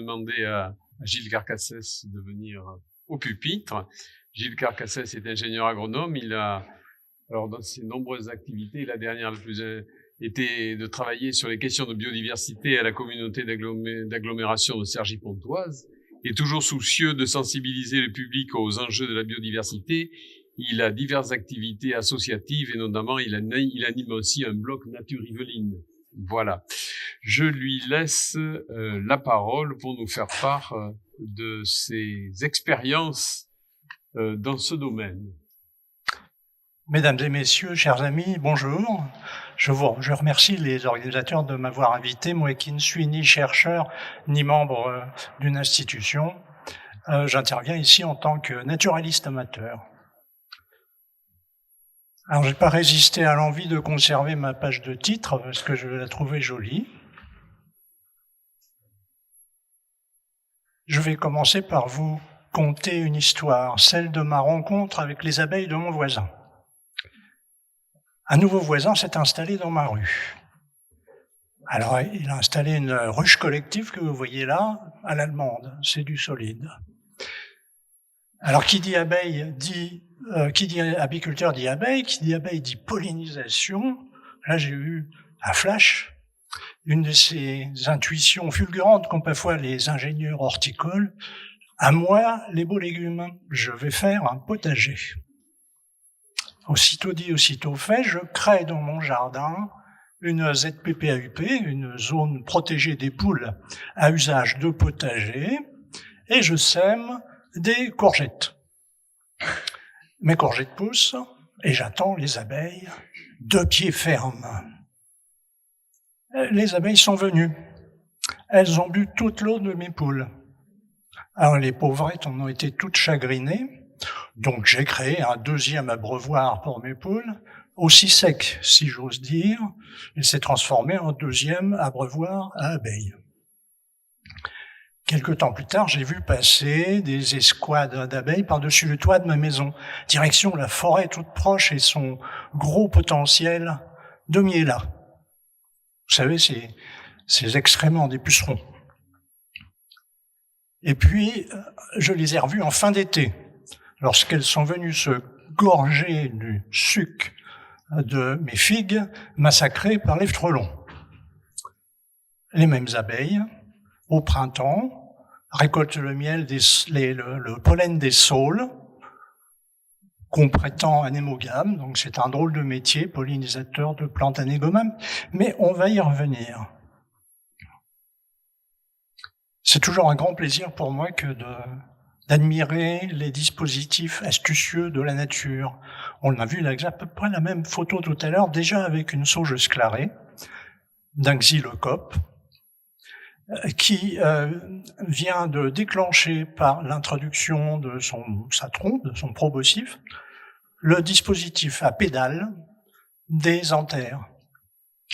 demander à Gilles Carcassès de venir au pupitre. Gilles Carcassès est ingénieur agronome. Il a, alors dans ses nombreuses activités, la dernière la plus était de travailler sur les questions de biodiversité à la communauté d'agglomération de Cergy-Pontoise. Il est toujours soucieux de sensibiliser le public aux enjeux de la biodiversité. Il a diverses activités associatives et notamment il anime aussi un blog Nature Yvelines. Voilà. Je lui laisse la parole pour nous faire part de ses expériences dans ce domaine. Mesdames et messieurs, chers amis, bonjour. Je remercie les organisateurs de m'avoir invité, moi qui ne suis ni chercheur ni membre d'une institution. J'interviens ici en tant que naturaliste amateur. Alors, je n'ai pas résisté à l'envie de conserver ma page de titre parce que je la trouvais jolie. Je vais commencer par vous conter une histoire, celle de ma rencontre avec les abeilles de mon voisin. Un nouveau voisin s'est installé dans ma rue. Alors, il a installé une ruche collective que vous voyez là, à l'allemande. C'est du solide. Alors, qui dit abeille qui dit apiculteur dit abeille, qui dit abeille dit pollinisation. Là, j'ai eu un flash, une de ces intuitions fulgurantes qu'ont parfois les ingénieurs horticoles. À moi, les beaux légumes, je vais faire un potager. Aussitôt dit, aussitôt fait, je crée dans mon jardin une ZPPAUP, une zone protégée des poules à usage de potager, et je sème des courgettes. Mes courgettes poussent, et j'attends les abeilles de pied ferme. Les abeilles sont venues. Elles ont bu toute l'eau de mes poules. Alors les pauvrettes en ont été toutes chagrinées. Donc j'ai créé un deuxième abreuvoir pour mes poules, aussi sec, si j'ose dire. Il s'est transformé en deuxième abreuvoir à abeilles. Quelque temps plus tard, j'ai vu passer des escouades d'abeilles par-dessus le toit de ma maison, direction la forêt toute proche et son gros potentiel de miela. Vous savez, ces excréments des pucerons. Et puis, je les ai revues en fin d'été, lorsqu'elles sont venues se gorger du suc de mes figues massacrées par les frelons. Les mêmes abeilles, au printemps, récoltent le miel, le pollen des saules, qu'on prétend anémogames, donc c'est un drôle de métier, pollinisateur de plantes anémogames, mais on va y revenir. C'est toujours un grand plaisir pour moi que d'admirer les dispositifs astucieux de la nature. On a vu là, à peu près la même photo tout à l'heure, déjà avec une sauge sclarée d'un xylocope, qui vient de déclencher par l'introduction de sa trompe, de son proboscis, le dispositif à pédale des anthères.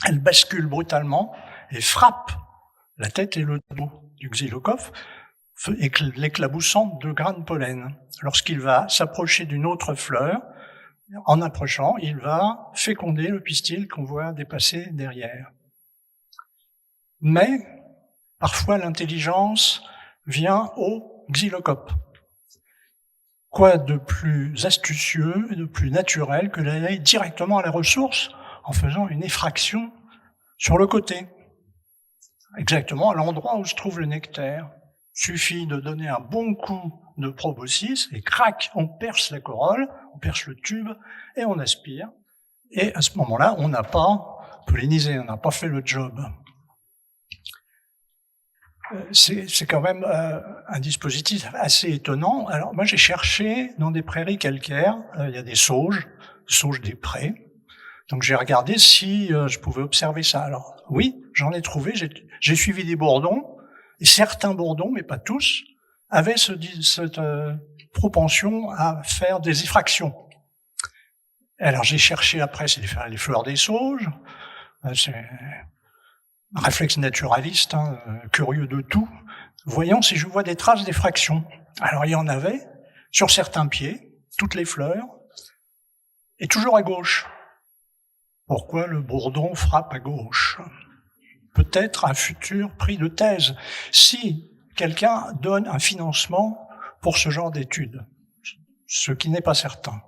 Elle bascule brutalement et frappe la tête et le dos du xylocope, l'éclaboussant de grains de pollen. Lorsqu'il va s'approcher d'une autre fleur, en approchant, il va féconder le pistil qu'on voit dépasser derrière. Mais parfois, l'intelligence vient au xylocope. Quoi de plus astucieux et de plus naturel que d'aller directement à la ressource en faisant une effraction sur le côté, exactement à l'endroit où se trouve le nectar. Suffit de donner un bon coup de proboscis et crac, on perce la corolle, on perce le tube et on aspire. Et à ce moment-là, on n'a pas pollinisé, on n'a pas fait le job. C'est quand même un dispositif assez étonnant. Alors moi j'ai cherché dans des prairies calcaires, il y a des sauges des prés. Donc j'ai regardé si je pouvais observer ça. Alors oui, j'en ai trouvé, j'ai suivi des bourdons, et certains bourdons, mais pas tous, avaient cette propension à faire des effractions. Alors j'ai cherché après, c'est les fleurs des sauges, c'est un réflexe naturaliste, curieux de tout, voyons si je vois des traces d'effraction. Alors il y en avait, sur certains pieds, toutes les fleurs, et toujours à gauche. Pourquoi le bourdon frappe à gauche ? Peut-être un futur prix de thèse. Si quelqu'un donne un financement pour ce genre d'études, ce qui n'est pas certain.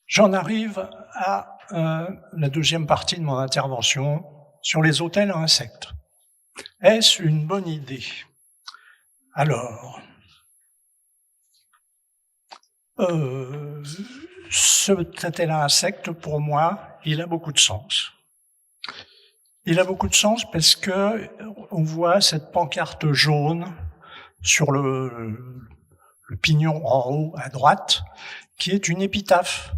J'en arrive à la deuxième partie de mon intervention sur les hôtels à insectes. Est-ce une bonne idée? Alors, cet hôtel à insectes, pour moi, il a beaucoup de sens. Il a beaucoup de sens parce que on voit cette pancarte jaune sur le pignon en haut à droite, qui est une épitaphe.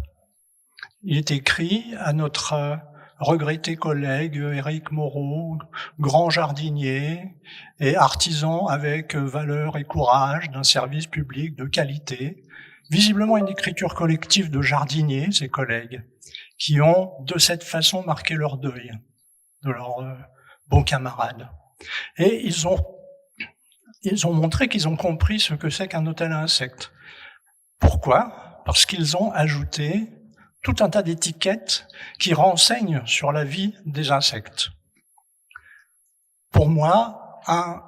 Il est écrit à notre regretté collègue Éric Moreau, grand jardinier et artisan avec valeur et courage d'un service public de qualité. Visiblement une écriture collective de jardiniers, ses collègues, qui ont de cette façon marqué leur deuil de leurs bons camarades. Et ils ont montré qu'ils ont compris ce que c'est qu'un hôtel à insectes. Pourquoi? Parce qu'ils ont ajouté tout un tas d'étiquettes qui renseignent sur la vie des insectes. Pour moi, un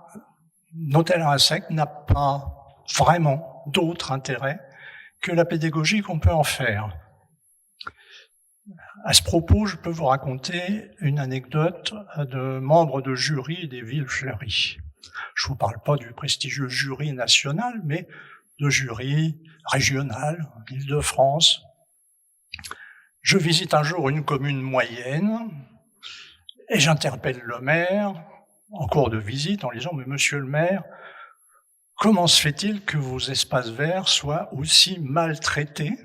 hôtel à insectes n'a pas vraiment d'autre intérêt que la pédagogie qu'on peut en faire. À ce propos, je peux vous raconter une anecdote de membres de jury des villes fleuries. Je ne vous parle pas du prestigieux jury national, mais de jury régional, Île-de-France. Je visite un jour une commune moyenne et j'interpelle le maire en cours de visite en disant « Mais monsieur le maire, comment se fait-il que vos espaces verts soient aussi maltraités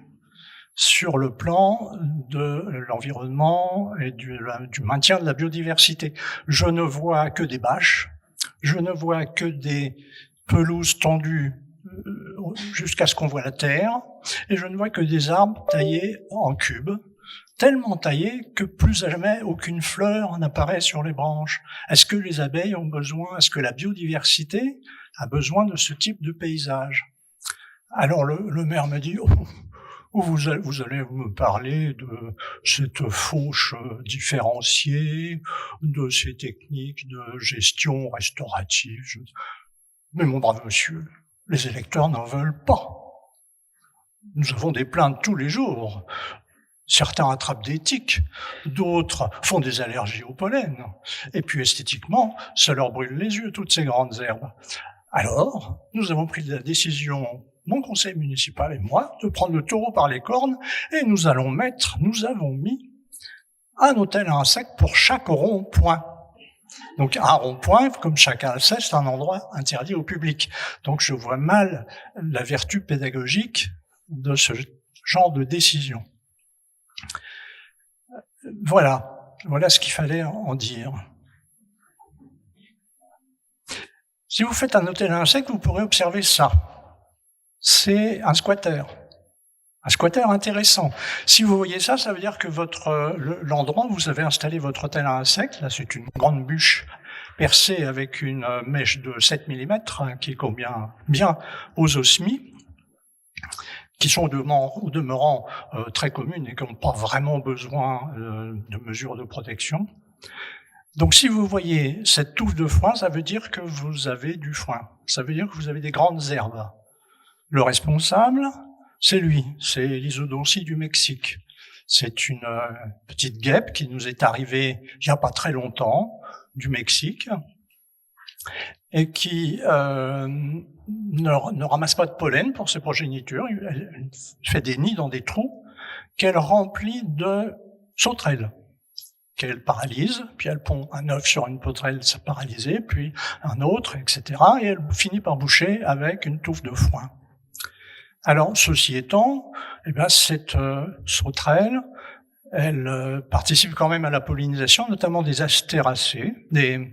sur le plan de l'environnement et du maintien de la biodiversité? Je ne vois que des bâches, je ne vois que des pelouses tendues jusqu'à ce qu'on voit la terre, et je ne vois que des arbres taillés en cubes, tellement taillés que plus jamais aucune fleur n'apparaît sur les branches. Est-ce que les abeilles ont besoin, est-ce que la biodiversité a besoin de ce type de paysage? Alors le maire me dit vous allez me parler de cette fauche différenciée, de ces techniques de gestion restaurative. Mais mon brave monsieur, les électeurs n'en veulent pas. Nous avons des plaintes tous les jours. Certains attrapent des tiques, d'autres font des allergies au pollen. Et puis esthétiquement, ça leur brûle les yeux, toutes ces grandes herbes. Alors, nous avons pris la décision, mon conseil municipal et moi, de prendre le taureau par les cornes et nous avons mis un hôtel à insectes pour chaque rond-point. Donc un rond-point, comme chacun le sait, c'est un endroit interdit au public. Donc je vois mal la vertu pédagogique de ce genre de décision. Voilà ce qu'il fallait en dire. Si vous faites un hôtel à insectes, vous pourrez observer ça. C'est un squatter. Un squatter intéressant. Si vous voyez ça, ça veut dire que l'endroit où vous avez installé votre hôtel à insectes, là c'est une grande bûche percée avec une mèche de 7 mm qui convient bien aux osmies, qui sont au demeurant très communes et qui n'ont pas vraiment besoin de mesures de protection. Donc si vous voyez cette touffe de foin, ça veut dire que vous avez du foin. Ça veut dire que vous avez des grandes herbes. Le responsable, c'est lui, c'est l'Isodontie du Mexique. C'est une petite guêpe qui nous est arrivée il n'y a pas très longtemps du Mexique et qui ne ramasse pas de pollen pour ses progénitures. Elle fait des nids dans des trous qu'elle remplit de sauterelles, qu'elle paralyse, puis elle pond un œuf sur une sauterelle paralysée, puis un autre, etc. Et elle finit par boucher avec une touffe de foin. Alors, ceci étant, cette sauterelle, elle participe quand même à la pollinisation, notamment des astéracées, des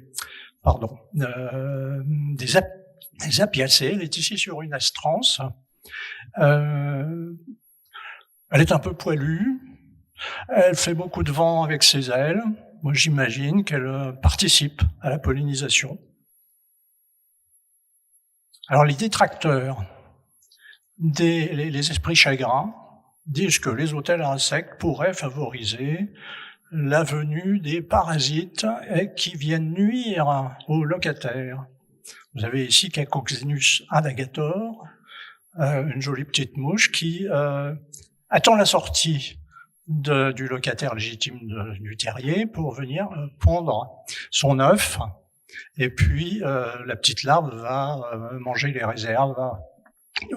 apiacées. Elle est ici sur une astrance. Elle est un peu poilue. Elle fait beaucoup de vent avec ses ailes. Moi, j'imagine qu'elle participe à la pollinisation. Alors, les détracteurs, les esprits chagrins disent que les hôtels à insectes pourraient favoriser la venue des parasites qui viennent nuire aux locataires. Vous avez ici Cacoxenus adagator, une jolie petite mouche qui attend la sortie du locataire légitime du terrier pour venir pondre son œuf. Et puis la petite larve va manger les réserves, va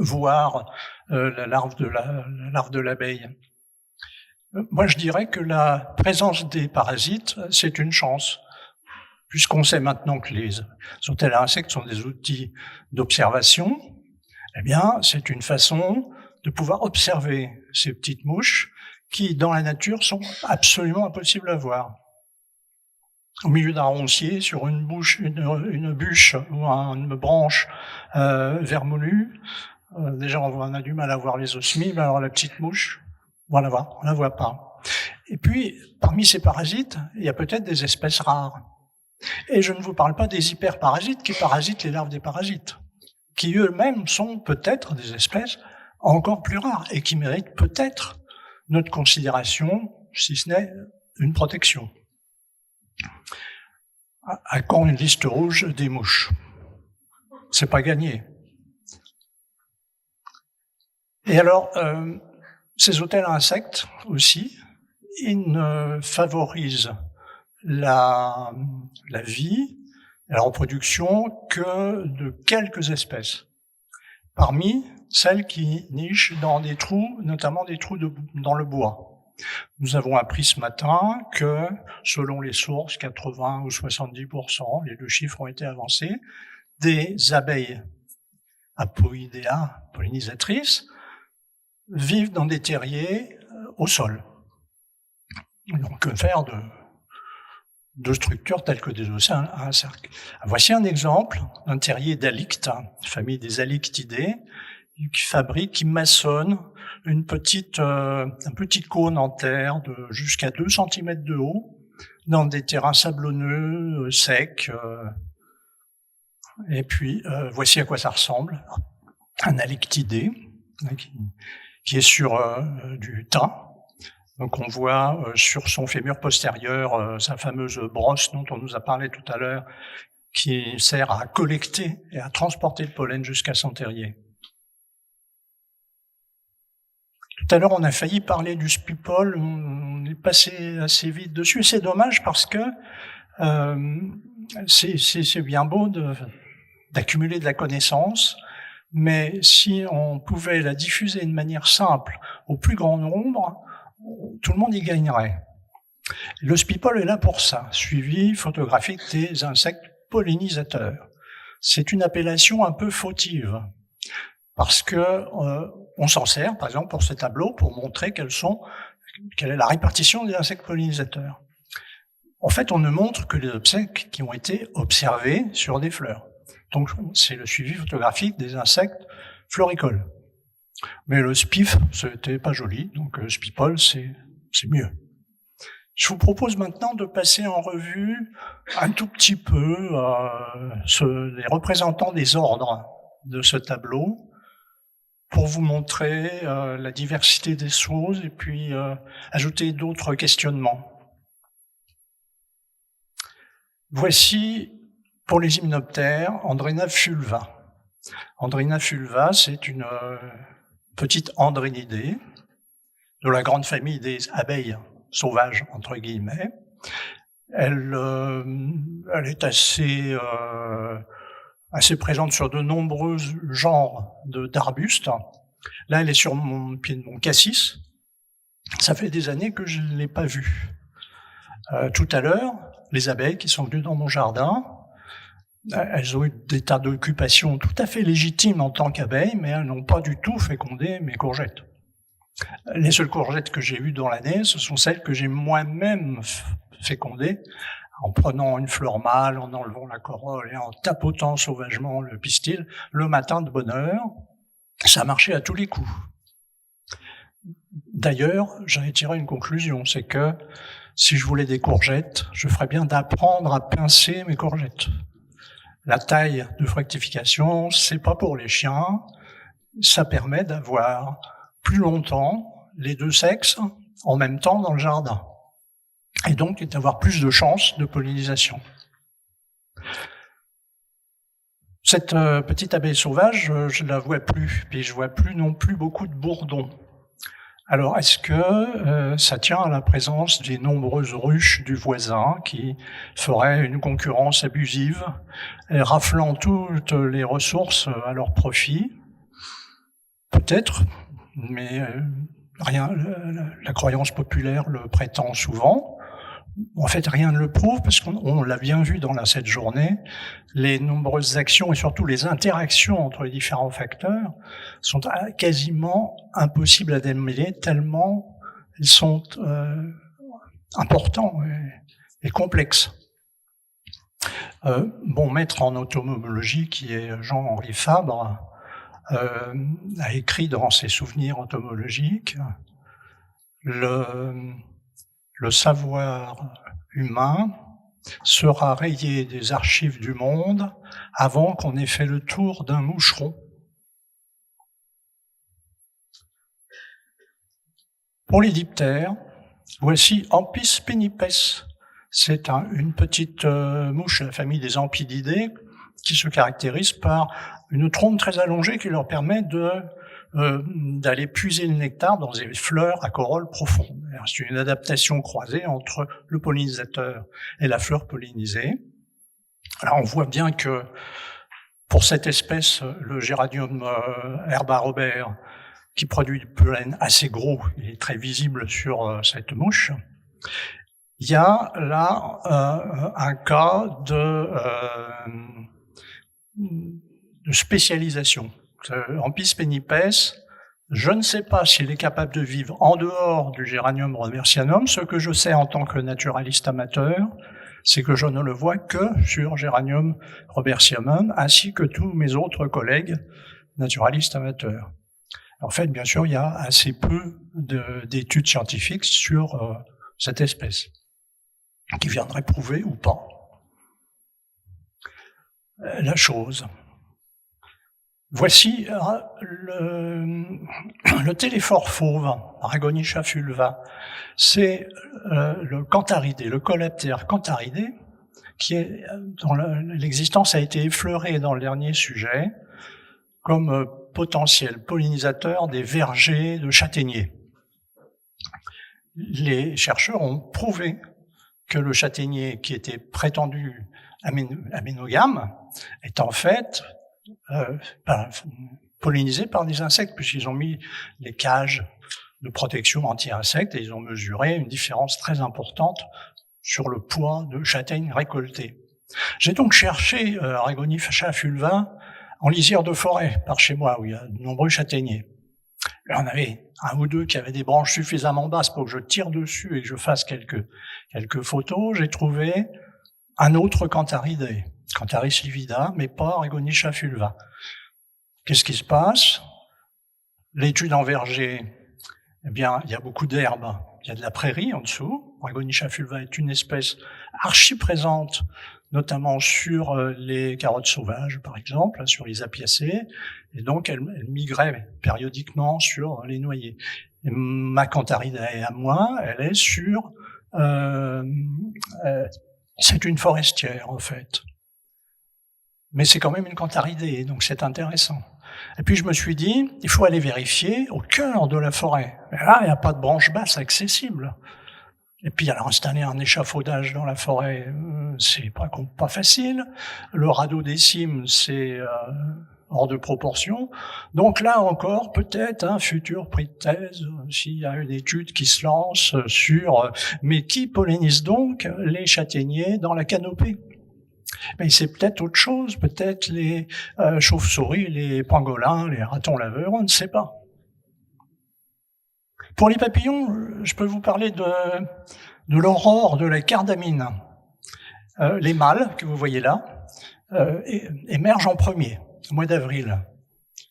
voir la larve de l'abeille. Moi, je dirais que la présence des parasites, c'est une chance, puisqu'on sait maintenant que les hôtels à insectes sont des outils d'observation. Eh bien, c'est une façon de pouvoir observer ces petites mouches qui, dans la nature, sont absolument impossibles à voir. Au milieu d'un roncier, sur une bûche ou une branche vermoulue, déjà on a du mal à voir les osmies, mais alors la petite mouche, on la voit pas. Et puis, parmi ces parasites, il y a peut-être des espèces rares. Et je ne vous parle pas des hyperparasites qui parasitent les larves des parasites, qui eux-mêmes sont peut-être des espèces encore plus rares et qui méritent peut-être notre considération, si ce n'est une protection. À quand une liste rouge des mouches? C'est pas gagné. Et alors, ces hôtels à insectes aussi, ils ne favorisent la vie, la reproduction que de quelques espèces. Parmi celles qui nichent dans des trous, notamment des trous dans le bois. Nous avons appris ce matin que, selon les sources, 80 ou 70%, les deux chiffres ont été avancés, des abeilles apoidea, pollinisatrices, vivent dans des terriers au sol. Donc, que faire de structures telles que des océans à un cercle. Voici un exemple d'un terrier d'alictes, famille des alictidés, qui maçonne un petit cône en terre de jusqu'à 2 cm de haut dans des terrains sablonneux, secs. Et puis, voici à quoi ça ressemble. Un alictidé qui est sur du thym. Donc on voit sur son fémur postérieur sa fameuse brosse dont on nous a parlé tout à l'heure, qui sert à collecter et à transporter le pollen jusqu'à son terrier. Tout à l'heure, on a failli parler du spipole, on est passé assez vite dessus. C'est dommage parce que c'est bien beau d'accumuler de la connaissance, mais si on pouvait la diffuser de manière simple au plus grand nombre, tout le monde y gagnerait. Le spipole est là pour ça, suivi photographique des insectes pollinisateurs. C'est une appellation un peu fautive, parce que on s'en sert, par exemple, pour ce tableau, pour montrer quelle est la répartition des insectes pollinisateurs. En fait, on ne montre que les insectes qui ont été observés sur des fleurs. Donc, c'est le suivi photographique des insectes floricoles. Mais le spif, c'était pas joli, donc spipole, c'est mieux. Je vous propose maintenant de passer en revue un tout petit peu les représentants des ordres de ce tableau, pour vous montrer la diversité des choses et puis ajouter d'autres questionnements. Voici, pour les hyménoptères, Andrena fulva. Andrena fulva, c'est une petite andrinidée de la grande famille des abeilles sauvages, entre guillemets. Elle est assez présente sur de nombreux genres d'arbustes. Là, elle est sur mon pied de mon cassis. Ça fait des années que je ne l'ai pas vue. Tout à l'heure, les abeilles qui sont venues dans mon jardin, elles ont eu des tas d'occupations tout à fait légitimes en tant qu'abeilles, mais elles n'ont pas du tout fécondé mes courgettes. Les seules courgettes que j'ai eues dans l'année, ce sont celles que j'ai moi-même fécondées, en prenant une fleur mâle, en enlevant la corolle et en tapotant sauvagement le pistil, le matin de bonne heure. Ça marchait à tous les coups. D'ailleurs, j'en ai tiré une conclusion, c'est que si je voulais des courgettes, je ferais bien d'apprendre à pincer mes courgettes. La taille de fructification, c'est pas pour les chiens, ça permet d'avoir plus longtemps les deux sexes en même temps dans le jardin. et donc d'avoir plus de chances de pollinisation. Cette petite abeille sauvage, je ne la vois plus, puis je vois plus non plus beaucoup de bourdons. Alors, est-ce que ça tient à la présence des nombreuses ruches du voisin qui feraient une concurrence abusive, et raflant toutes les ressources à leur profit? Peut-être, mais rien. La croyance populaire le prétend souvent. En fait, rien ne le prouve, parce qu'on l'a bien vu dans cette journée, les nombreuses actions et surtout les interactions entre les différents facteurs sont quasiment impossibles à démêler, tellement ils sont importants et complexes. Mon maître en entomologie, qui est Jean-Henri Fabre, a écrit dans ses souvenirs entomologiques le savoir humain sera rayé des archives du monde avant qu'on ait fait le tour d'un moucheron. Pour les diptères, voici Ampis pennipes. C'est une petite mouche de la famille des Ampididés qui se caractérise par une trompe très allongée qui leur permet d'aller puiser le nectar dans des fleurs à corolle profonde. C'est une adaptation croisée entre le pollinisateur et la fleur pollinisée. Alors on voit bien que pour cette espèce, le Géranium herba Robert, qui produit du pollen assez gros, il est très visible sur cette mouche, il y a là un cas de spécialisation. Ampis pennipes, je ne sais pas s'il est capable de vivre en dehors du Géranium robertianum. Ce que je sais en tant que naturaliste amateur, c'est que je ne le vois que sur Géranium robertianum, ainsi que tous mes autres collègues naturalistes amateurs. En fait, bien sûr, il y a assez peu d'études scientifiques sur cette espèce, qui viendraient prouver ou pas la chose. Voici le téléphore fauve, Aragonicha fulva. C'est le cantharidé, le coléoptère cantharidé, qui est dont l'existence a été effleurée dans le dernier sujet comme potentiel pollinisateur des vergers de châtaigniers. Les chercheurs ont prouvé que le châtaignier, qui était prétendu aménogame, est en fait pollinisé par des insectes, puisqu'ils ont mis les cages de protection anti-insectes et ils ont mesuré une différence très importante sur le poids de châtaignes récoltées. J'ai donc cherché Aragonicha fulva en lisière de forêt, par chez moi, où il y a de nombreux châtaigniers. Il y en avait un ou deux qui avaient des branches suffisamment basses pour que je tire dessus et que je fasse quelques photos. J'ai trouvé un autre cantharidé, Cantharis livida, mais pas Aragonicha fulva. Qu'est-ce qui se passe? L'étude en verger, eh bien, il y a beaucoup d'herbes, il y a de la prairie en dessous. Aragonicha fulva est une espèce archi-présente, notamment sur les carottes sauvages, par exemple, sur les apiacées, et donc elle migrait périodiquement sur les noyers. Et ma cantharidae à moi, elle est sur... c'est une forestière, en fait. Mais c'est quand même une cantharidée, donc c'est intéressant. Et puis je me suis dit, il faut aller vérifier au cœur de la forêt. Mais là, il n'y a pas de branches basses accessibles. Et puis alors installer un échafaudage dans la forêt, c'est pas facile. Le radeau des cimes, c'est hors de proportion. Donc là encore, peut-être un futur prix de thèse, s'il y a une étude qui se lance sur mais qui pollinise donc les châtaigniers dans la canopée? Mais c'est peut-être autre chose, peut-être les chauves-souris, les pangolins, les ratons laveurs, on ne sait pas. Pour les papillons, je peux vous parler de l'aurore de la cardamine. Les mâles, que vous voyez là, émergent en premier, au mois d'avril.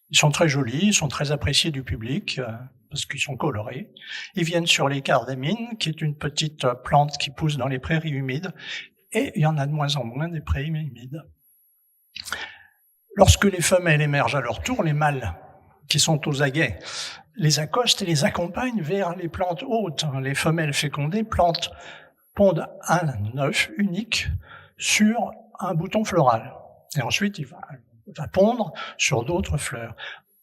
Ils sont très jolis, ils sont très appréciés du public, parce qu'ils sont colorés. Ils viennent sur les cardamines, qui est une petite plante qui pousse dans les prairies humides, et il y en a de moins en moins des prairies humides. Lorsque les femelles émergent à leur tour, les mâles, qui sont aux aguets, les accostent et les accompagnent vers les plantes hautes. Les femelles fécondées plantent pondent un œuf unique sur un bouton floral. Et ensuite, il va pondre sur d'autres fleurs.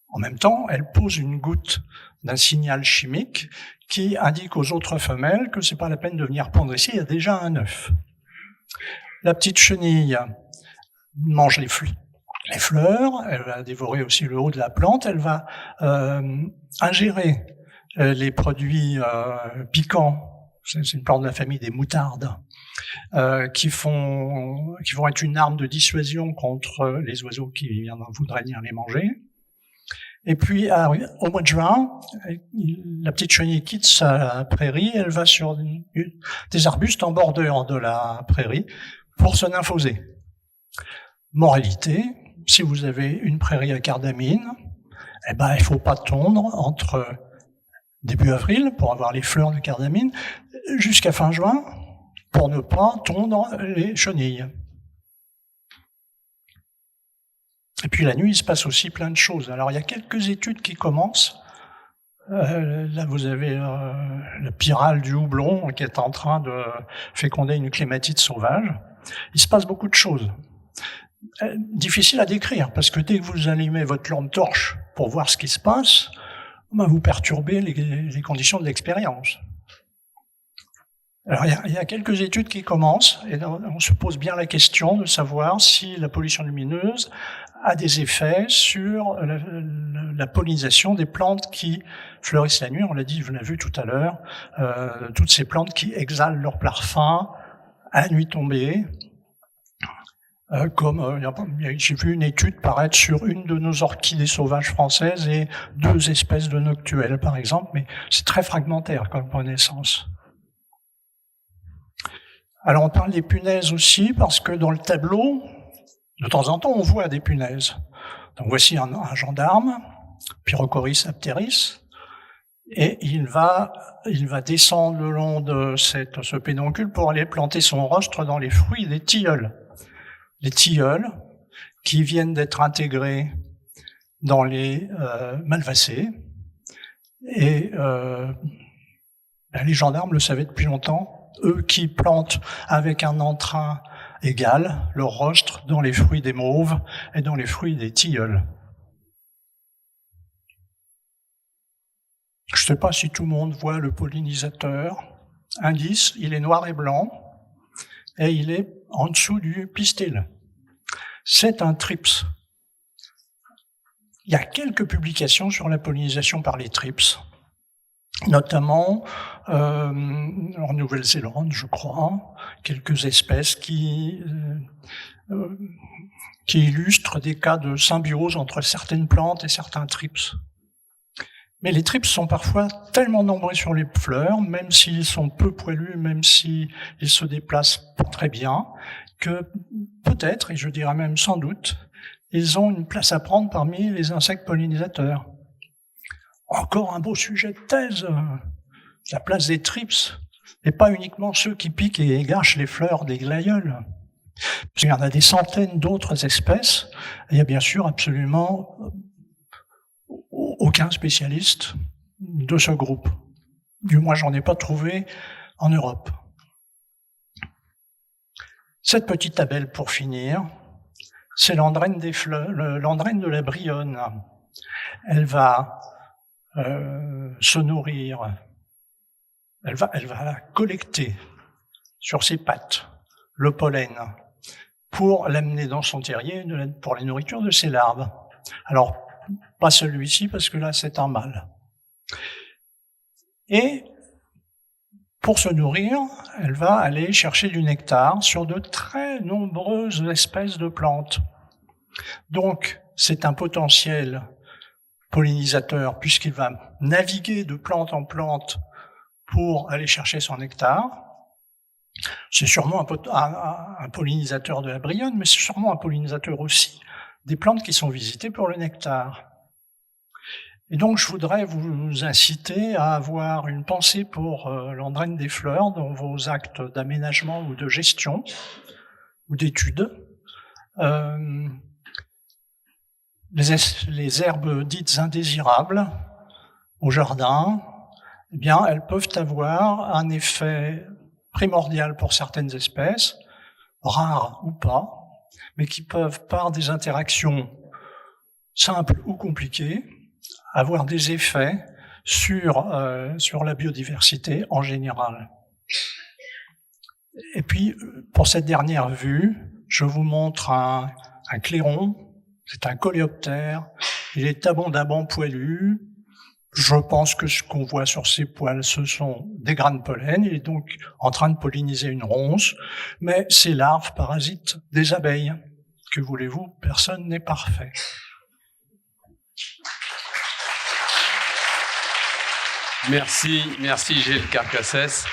En même temps, elle pose une goutte d'un signal chimique qui indique aux autres femelles que c'est pas la peine de venir pondre ici, il y a déjà un œuf. La petite chenille mange les fleurs, elle va dévorer aussi le haut de la plante, elle va ingérer les produits piquants, c'est une plante de la famille des moutardes, qui vont être une arme de dissuasion contre les oiseaux qui voudraient venir les manger. Et puis, au mois de juin, la petite chenille quitte sa prairie, elle va sur des arbustes en bordure de la prairie pour se nymphoser. Moralité, si vous avez une prairie à cardamine, eh ben, il faut pas tondre entre début avril pour avoir les fleurs de cardamine jusqu'à fin juin pour ne pas tondre les chenilles. Et puis la nuit, il se passe aussi plein de choses. Alors il y a quelques études qui commencent. Là, vous avez le pyrale du houblon qui est en train de féconder une clématite sauvage. Il se passe beaucoup de choses. Difficile à décrire, parce que dès que vous allumez votre lampe torche pour voir ce qui se passe, vous perturbez les conditions de l'expérience. Alors, il y a quelques études qui commencent, et on se pose bien la question de savoir si la pollution lumineuse a des effets sur la pollinisation des plantes qui fleurissent la nuit. On l'a dit, on l'a vu tout à l'heure, toutes ces plantes qui exhalent leur parfum à la nuit tombée. J'ai vu une étude paraître sur une de nos orchidées sauvages françaises et 2 espèces de noctuelles, par exemple, mais c'est très fragmentaire comme connaissance. Alors on parle des punaises aussi, parce que dans le tableau, de temps en temps, on voit des punaises. Donc voici un gendarme, Pyrochoris apteris, et il va descendre le long de ce pédoncule pour aller planter son rostre dans les fruits des tilleuls. Les tilleuls qui viennent d'être intégrés dans les malvacées. Et les gendarmes le savaient depuis longtemps, eux qui plantent avec un entrain égal leur rostre dans les fruits des mauves et dans les fruits des tilleuls. Je ne sais pas si tout le monde voit le pollinisateur. Indice, il est noir et blanc et il est en dessous du pistil. C'est un thrips. Il y a quelques publications sur la pollinisation par les thrips, notamment en Nouvelle-Zélande, je crois, quelques espèces qui illustrent des cas de symbiose entre certaines plantes et certains thrips. Mais les thrips sont parfois tellement nombreux sur les fleurs, même s'ils sont peu poilus, même s'ils se déplacent pas très bien, que peut-être, et je dirais même sans doute, ils ont une place à prendre parmi les insectes pollinisateurs. Encore un beau sujet de thèse, la place des thrips, et pas uniquement ceux qui piquent et gâchent les fleurs des glaïeuls. Il y en a des centaines d'autres espèces, et il y a bien sûr absolument aucun spécialiste de ce groupe. Du moins, j'en ai pas trouvé en Europe. Cette petite abeille, pour finir, c'est l'andrène des fleurs, l'andrène de la Bryonne. Elle va se nourrir, elle va collecter sur ses pattes le pollen pour l'amener dans son terrier pour la nourriture de ses larves. Alors, pas celui-ci, parce que là, c'est un mâle. Et pour se nourrir, elle va aller chercher du nectar sur de très nombreuses espèces de plantes. Donc, c'est un potentiel pollinisateur, puisqu'il va naviguer de plante en plante pour aller chercher son nectar. C'est sûrement un pollinisateur de la Bryonne, mais c'est sûrement un pollinisateur aussi des plantes qui sont visitées pour le nectar. Et donc, je voudrais vous inciter à avoir une pensée pour l'andrène des fleurs dans vos actes d'aménagement ou de gestion ou d'études. Les herbes dites indésirables au jardin, eh bien, elles peuvent avoir un effet primordiales pour certaines espèces, rares ou pas, mais qui peuvent, par des interactions simples ou compliquées, avoir des effets sur la biodiversité en général. Et puis, pour cette dernière vue, je vous montre un clairon. C'est un coléoptère. Il est abondamment poilu. Je pense que ce qu'on voit sur ses poils, ce sont des grains de pollen. Il est donc en train de polliniser une ronce. Mais ces larves parasitent des abeilles. Que voulez-vous? Personne n'est parfait. Merci Gilles Carcassès.